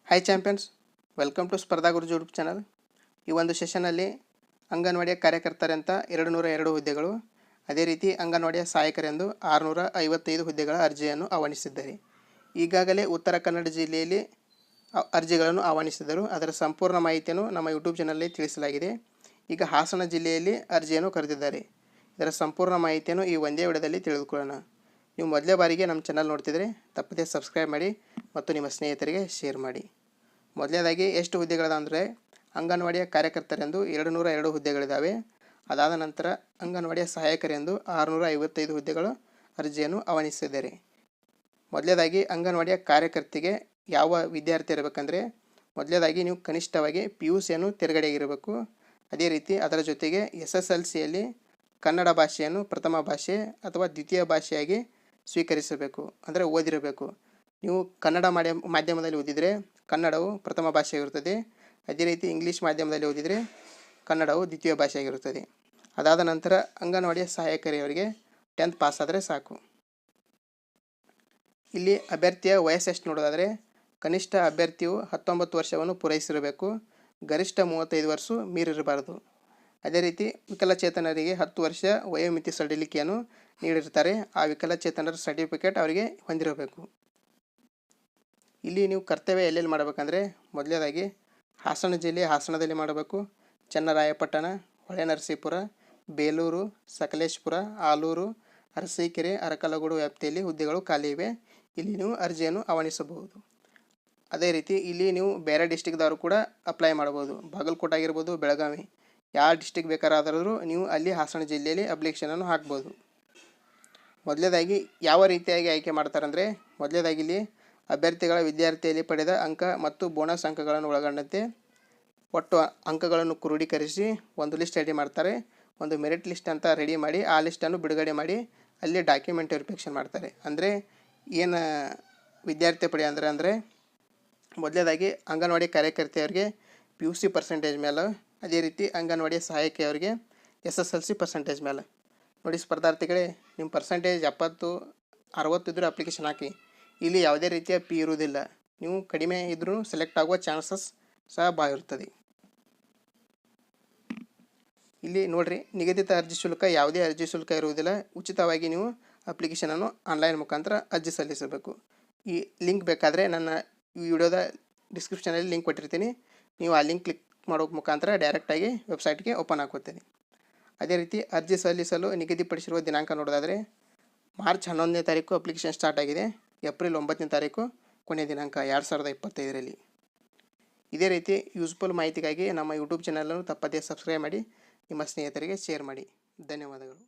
Hi champions, welcome to ಸ್ಪರ್ಧಾ ಗುರುಜಿ YouTube channel. ಈ ಒಂದು ಸೆಷನಲ್ಲಿ ಅಂಗನವಾಡಿಯ ಕಾರ್ಯಕರ್ತರಂತ 202 ಹುದ್ದೆಗಳು, ಅದೇ ರೀತಿ ಅಂಗನವಾಡಿಯ ಸಹಾಯಕರೆಂದು 655 ಹುದ್ದೆಗಳ ಅರ್ಜಿಯನ್ನು ಆಹ್ವಾನಿಸಿದ್ದಾರೆ. ಈಗಾಗಲೇ ಉತ್ತರ ಕನ್ನಡ ಜಿಲ್ಲೆಯಲ್ಲಿ ಅರ್ಜಿಗಳನ್ನು ಆಹ್ವಾನಿಸಿದರು. ಅದರ ಸಂಪೂರ್ಣ ಮಾಹಿತಿಯನ್ನು ನಮ್ಮ ಯೂಟ್ಯೂಬ್ ಚಾನಲಲ್ಲಿ ತಿಳಿಸಲಾಗಿದೆ. ಈಗ ಹಾಸನ ಜಿಲ್ಲೆಯಲ್ಲಿ ಅರ್ಜಿಯನ್ನು ಕರೆದಿದ್ದಾರೆ. ಇದರ ಸಂಪೂರ್ಣ ಮಾಹಿತಿಯನ್ನು ಈ ಒಂದೇ ವಿಡಿಯೋದಲ್ಲಿ ತಿಳಿದುಕೊಳ್ಳೋಣ. ನೀವು ಮೊದಲೇ ಬಾರಿಗೆ ನಮ್ಮ ಚಾನಲ್ ನೋಡ್ತಿದ್ರೆ ತಪ್ಪದೇ ಸಬ್ಸ್ಕ್ರೈಬ್ ಮಾಡಿ ಮತ್ತು ನಿಮ್ಮ ಸ್ನೇಹಿತರಿಗೆ ಶೇರ್ ಮಾಡಿ. ಮೊದಲನೇದಾಗಿ ಎಷ್ಟು ಹುದ್ದೆಗಳಿದೆ ಅಂದರೆ, ಅಂಗನವಾಡಿಯ ಕಾರ್ಯಕರ್ತರೆಂದು 202 ಹುದ್ದೆಗಳಿದ್ದಾವೆ. ಅದಾದ ನಂತರ ಅಂಗನವಾಡಿಯ ಸಹಾಯಕರೆಂದು 655 ಹುದ್ದೆಗಳು ಅರ್ಜಿಯನ್ನು ಆಹ್ವಾನಿಸಿದ್ದಾರೆ. ಮೊದಲನೇದಾಗಿ ಅಂಗನವಾಡಿಯ ಕಾರ್ಯಕರ್ತೆಗೆ ಯಾವ ವಿದ್ಯಾರ್ಥಿ ಇರಬೇಕಂದ್ರೆ, ಮೊದಲನೇದಾಗಿ ನೀವು ಕನಿಷ್ಠವಾಗಿ PUCಯನ್ನು ತೇರ್ಗಡೆಯಾಗಿರಬೇಕು. ಅದೇ ರೀತಿ ಅದರ ಜೊತೆಗೆ SSLCಯಲ್ಲಿ ಕನ್ನಡ ಭಾಷೆಯನ್ನು ಪ್ರಥಮ ಭಾಷೆ ಅಥವಾ ದ್ವಿತೀಯ ಭಾಷೆಯಾಗಿ ಸ್ವೀಕರಿಸಬೇಕು, ಅಂದರೆ ಓದಿರಬೇಕು. ನೀವು ಕನ್ನಡ ಮಾಧ್ಯಮದಲ್ಲಿ ಓದಿದರೆ ಕನ್ನಡವು ಪ್ರಥಮ ಭಾಷೆಯಾಗಿರುತ್ತದೆ. ಅದೇ ರೀತಿ ಇಂಗ್ಲೀಷ್ ಮಾಧ್ಯಮದಲ್ಲಿ ಓದಿದರೆ ಕನ್ನಡವು ದ್ವಿತೀಯ ಭಾಷೆಯಾಗಿರುತ್ತದೆ. ಅದಾದ ನಂತರ ಅಂಗನವಾಡಿಯ ಸಹಾಯಕರಿಯವರಿಗೆ 10th ಪಾಸ್ ಆದರೆ ಸಾಕು. ಇಲ್ಲಿ ಅಭ್ಯರ್ಥಿಯ ವಯಸ್ಸು ಎಷ್ಟು ನೋಡೋದಾದರೆ, ಕನಿಷ್ಠ ಅಭ್ಯರ್ಥಿಯು 19 ವರ್ಷವನ್ನು ಪೂರೈಸಿರಬೇಕು, ಗರಿಷ್ಠ 35 ವರ್ಷ ಮೀರಿರಬಾರದು. ಅದೇ ರೀತಿ ವಿಕಲಚೇತನರಿಗೆ 10 ವರ್ಷ ವಯೋಮಿತಿ ಸಡಿಲಿಕೆಯನ್ನು ನೀಡಿರ್ತಾರೆ. ಆ ವಿಕಲಚೇತನರ ಸರ್ಟಿಫಿಕೇಟ್ ಅವರಿಗೆ ಹೊಂದಿರಬೇಕು. ಇಲ್ಲಿ ನೀವು ಕರ್ತವ್ಯ ಎಲ್ಲೆಲ್ಲಿ ಮಾಡಬೇಕಂದ್ರೆ, ಮೊದಲನೇದಾಗಿ ಹಾಸನ ಜಿಲ್ಲೆ ಹಾಸನದಲ್ಲಿ ಮಾಡಬೇಕು. ಚನ್ನರಾಯಪಟ್ಟಣ, ಹೊಳೆನರಸೀಪುರ, ಬೇಲೂರು, ಸಕಲೇಶಪುರ, ಆಲೂರು, ಅರಸೀಕೆರೆ, ಅರಕಲಗೂಡು ವ್ಯಾಪ್ತಿಯಲ್ಲಿ ಹುದ್ದೆಗಳು ಖಾಲಿ ಇವೆ. ಇಲ್ಲಿ ನೀವು ಅರ್ಜಿಯನ್ನು ಆಹ್ವಾನಿಸಬಹುದು. ಅದೇ ರೀತಿ ಇಲ್ಲಿ ನೀವು ಬೇರೆ ಡಿಸ್ಟಿಕ್ದವರು ಕೂಡ ಅಪ್ಲೈ ಮಾಡ್ಬೋದು. ಬಾಗಲಕೋಟೆ ಆಗಿರ್ಬೋದು, ಬೆಳಗಾವಿ, ಯಾವ ಡಿಸ್ಟಿಕ್ ಬೇಕಾರಾದರೂ ನೀವು ಅಲ್ಲಿ ಹಾಸನ ಜಿಲ್ಲೆಯಲ್ಲಿ ಅಪ್ಲಿಕೇಶನನ್ನು ಹಾಕ್ಬೋದು. ಮೊದಲನೇದಾಗಿ ಯಾವ ರೀತಿಯಾಗಿ ಆಯ್ಕೆ ಮಾಡ್ತಾರಂದರೆ, ಮೊದಲನೇದಾಗಿ ಇಲ್ಲಿ ಅಭ್ಯರ್ಥಿಗಳ ವಿದ್ಯಾರ್ಥಿಯಲ್ಲಿ ಪಡೆದ ಅಂಕ ಮತ್ತು ಬೋನಸ್ ಅಂಕಗಳನ್ನು ಒಳಗೊಂಡಂತೆ ಒಟ್ಟು ಅಂಕಗಳನ್ನು ಕ್ರೋಢೀಕರಿಸಿ ಒಂದು ಲಿಸ್ಟ್ ರೆಡಿ ಮಾಡ್ತಾರೆ. ಒಂದು ಮೆರಿಟ್ ಲಿಸ್ಟ್ ಅಂತ ರೆಡಿ ಮಾಡಿ ಆ ಲಿಸ್ಟನ್ನು ಬಿಡುಗಡೆ ಮಾಡಿ ಅಲ್ಲಿ ಡಾಕ್ಯುಮೆಂಟ್ ವೆರಿಫಿಕೇಷನ್ ಮಾಡ್ತಾರೆ. ಅಂದರೆ ಏನು ವಿದ್ಯಾರ್ಥಿ ಪಡೆ ಅಂದರೆ ಮೊದಲನೇದಾಗಿ ಅಂಗನವಾಡಿ ಕಾರ್ಯಕರ್ತೆಯವರಿಗೆ PUC ಪರ್ಸೆಂಟೇಜ್ ಮೇಲೆ, ಅದೇ ರೀತಿ ಅಂಗನವಾಡಿಯ ಸಹಾಯಕಿಯವರಿಗೆ SSLC ಪರ್ಸೆಂಟೇಜ್ ಮೇಲೆ. ನೋಡಿ ಸ್ಪರ್ಧಾರ್ಥಿಗಳೇ, ನಿಮ್ಮ ಪರ್ಸೆಂಟೇಜ್ 70, 60 ಇದ್ದರೂ ಅಪ್ಲಿಕೇಶನ್ ಹಾಕಿ. ಇಲ್ಲಿ ಯಾವುದೇ ರೀತಿಯ ಫೀ ಇರುವುದಿಲ್ಲ. ನೀವು ಕಡಿಮೆ ಇದ್ರೂ ಸೆಲೆಕ್ಟ್ ಆಗುವ ಚಾನ್ಸಸ್ ಸಹ ಭಾಳ ಇರ್ತದೆ. ಇಲ್ಲಿ ನೋಡಿರಿ, ನಿಗದಿತ ಅರ್ಜಿ ಶುಲ್ಕ ಯಾವುದೇ ಅರ್ಜಿ ಶುಲ್ಕ ಇರುವುದಿಲ್ಲ. ಉಚಿತವಾಗಿ ನೀವು ಅಪ್ಲಿಕೇಶನನ್ನು ಆನ್ಲೈನ್ ಮುಖಾಂತರ ಅರ್ಜಿ ಸಲ್ಲಿಸಬೇಕು. ಈ ಲಿಂಕ್ ಬೇಕಾದರೆ ನನ್ನ ಈ ವಿಡಿಯೋದ ಡಿಸ್ಕ್ರಿಪ್ಷನಲ್ಲಿ ಲಿಂಕ್ ಕೊಟ್ಟಿರ್ತೀನಿ. ನೀವು ಆ ಲಿಂಕ್ ಕ್ಲಿಕ್ ಮಾಡೋ ಮುಖಾಂತರ ಡೈರೆಕ್ಟಾಗಿ ವೆಬ್ಸೈಟ್ಗೆ ಓಪನ್ ಆಗುತ್ತದೆ. ಅದೇ ರೀತಿ ಅರ್ಜಿ ಸಲ್ಲಿಸಲು ನಿಗದಿಪಡಿಸಿರುವ ದಿನಾಂಕ ನೋಡೋದಾದರೆ, ಮಾರ್ಚ್ 11ನೇ ತಾರೀಕು ಅಪ್ಲಿಕೇಶನ್ ಸ್ಟಾರ್ಟ್ ಆಗಿದೆ. ಏಪ್ರಿಲ್ 9ನೇ ತಾರೀಕು ಕೊನೆಯ ದಿನಾಂಕ 2025ರಲ್ಲಿ. ಇದೇ ರೀತಿ ಯೂಸ್ಫುಲ್ ಮಾಹಿತಿಗಾಗಿ ನಮ್ಮ ಯೂಟ್ಯೂಬ್ ಚಾನಲನ್ನು ತಪ್ಪದೇ ಸಬ್ಸ್ಕ್ರೈಬ್ ಮಾಡಿ, ನಿಮ್ಮ ಸ್ನೇಹಿತರಿಗೆ ಶೇರ್ ಮಾಡಿ. ಧನ್ಯವಾದಗಳು.